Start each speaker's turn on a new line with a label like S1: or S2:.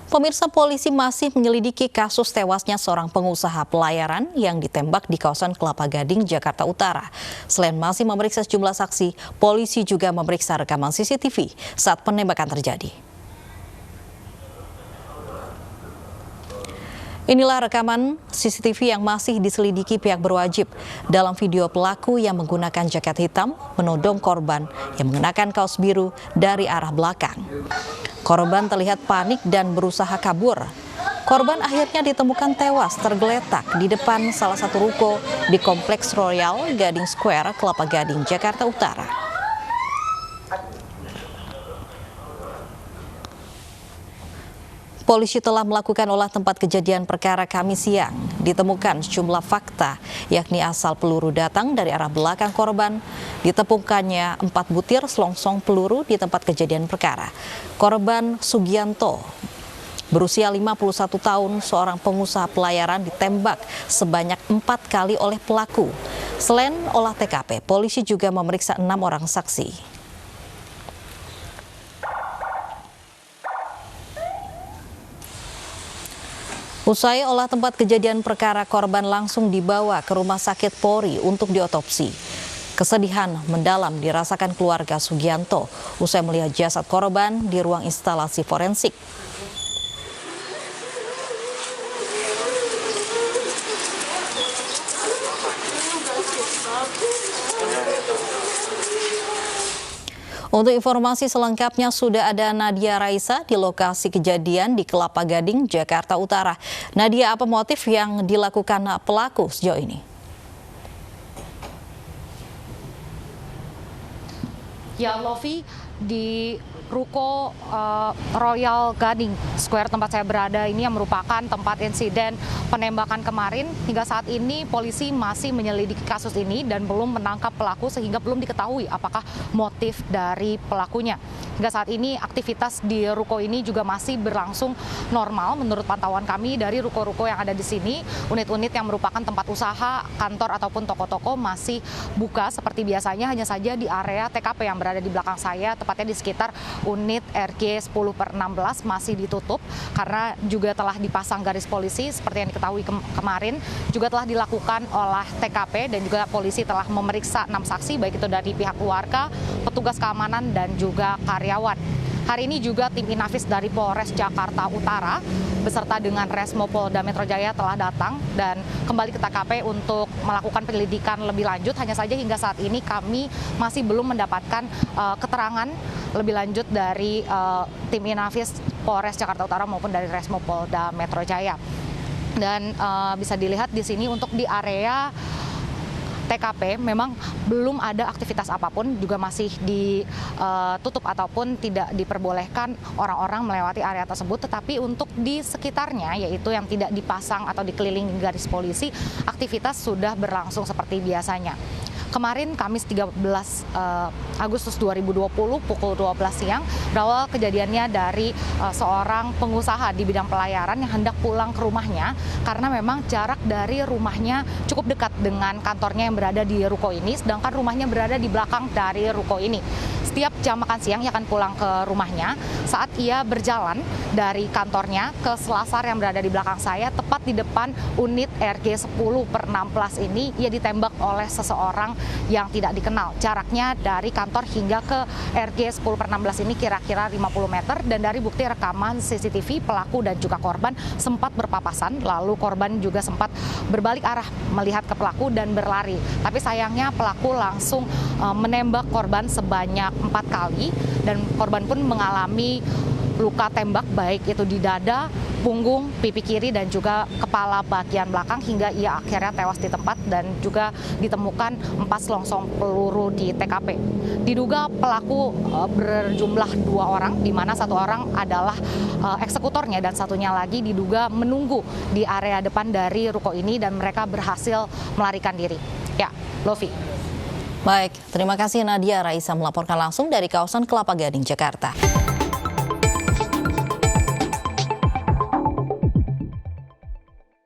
S1: Pemirsa, polisi masih menyelidiki kasus tewasnya seorang pengusaha pelayaran yang ditembak di kawasan Kelapa Gading, Jakarta Utara. Selain masih memeriksa sejumlah saksi, polisi juga memeriksa rekaman CCTV saat penembakan terjadi. Inilah rekaman CCTV yang masih diselidiki pihak berwajib. Dalam video, pelaku yang menggunakan jaket hitam menodong korban yang mengenakan kaos biru dari arah belakang. Korban terlihat panik dan berusaha kabur. Korban akhirnya ditemukan tewas tergeletak di depan salah satu ruko di Kompleks Royal Gading Square, Kelapa Gading, Jakarta Utara. Polisi telah melakukan olah tempat kejadian perkara Kamis siang. Ditemukan sejumlah fakta, yakni asal peluru datang dari arah belakang korban, ditemukannya 4 butir selongsong peluru di tempat kejadian perkara. Korban Sugianto, berusia 51 tahun, seorang pengusaha pelayaran, ditembak sebanyak 4 kali oleh pelaku. Selain olah TKP, polisi juga memeriksa 6 orang saksi. Usai olah tempat kejadian perkara, korban langsung dibawa ke Rumah Sakit Polri untuk diotopsi. Kesedihan mendalam dirasakan keluarga Sugianto usai melihat jasad korban di ruang instalasi forensik. Untuk informasi selengkapnya sudah ada Nadia Raisa di lokasi kejadian di Kelapa Gading, Jakarta Utara. Nadia, apa motif yang dilakukan pelaku sejauh ini?
S2: Ya, Lovi, di ruko Royal Gading Square tempat saya berada ini yang merupakan tempat insiden penembakan kemarin. Hingga saat ini polisi masih menyelidiki kasus ini dan belum menangkap pelaku sehingga belum diketahui apakah motif dari pelakunya. Hingga saat ini aktivitas di ruko ini juga masih berlangsung normal menurut pantauan kami dari ruko-ruko yang ada di sini. Unit-unit yang merupakan tempat usaha, kantor ataupun toko-toko masih buka seperti biasanya, hanya saja di area TKP yang berada di belakang saya, tepatnya di sekitar unit RG 10/16 masih ditutup karena juga telah dipasang garis polisi seperti yang diketahui kemarin. Juga telah dilakukan olah TKP dan juga polisi telah memeriksa 6 saksi, baik itu dari pihak keluarga, petugas keamanan dan juga karyawan. Hari ini juga tim Inafis dari Polres Jakarta Utara beserta dengan Resmo Polda Metro Jaya telah datang dan kembali ke TKP untuk melakukan penyelidikan lebih lanjut. Hanya saja hingga saat ini kami masih belum mendapatkan keterangan lebih lanjut dari tim Inafis Polres Jakarta Utara maupun dari Resmo Polda Metro Jaya. Dan bisa dilihat di sini untuk di area TKP memang belum ada aktivitas apapun, juga masih ditutup ataupun tidak diperbolehkan orang-orang melewati area tersebut. Tetapi untuk di sekitarnya, yaitu yang tidak dipasang atau dikelilingi garis polisi, aktivitas sudah berlangsung seperti biasanya. Kemarin Kamis 13 Agustus 2020 pukul 12 siang berawal kejadiannya dari seorang pengusaha di bidang pelayaran yang hendak pulang ke rumahnya karena memang jarak dari rumahnya cukup dekat dengan kantornya yang berada di ruko ini, sedangkan rumahnya berada di belakang dari ruko ini. Setiap jam makan siang ia akan pulang ke rumahnya. Saat ia berjalan dari kantornya ke selasar yang berada di belakang saya, tepat di depan unit RG 10/16 ini, ia ditembak oleh seseorang yang tidak dikenal. Jaraknya dari kantor hingga ke RG 10/16 ini kira-kira 50 meter, dan dari bukti rekaman CCTV pelaku dan juga korban sempat berpapasan, lalu korban juga sempat berbalik arah melihat ke pelaku dan berlari. Tapi sayangnya pelaku langsung menembak korban sebanyak 4 kali dan korban pun mengalami luka tembak baik itu di dada, punggung, pipi kiri dan juga kepala bagian belakang hingga ia akhirnya tewas di tempat dan juga ditemukan 4 selongsong peluru di TKP. Diduga pelaku berjumlah 2 orang, di mana 1 orang adalah eksekutornya dan satunya lagi diduga menunggu di area depan dari ruko ini dan mereka berhasil melarikan diri. Ya, Lovi.
S1: Baik, terima kasih Nadia Raisa melaporkan langsung dari kawasan Kelapa Gading, Jakarta.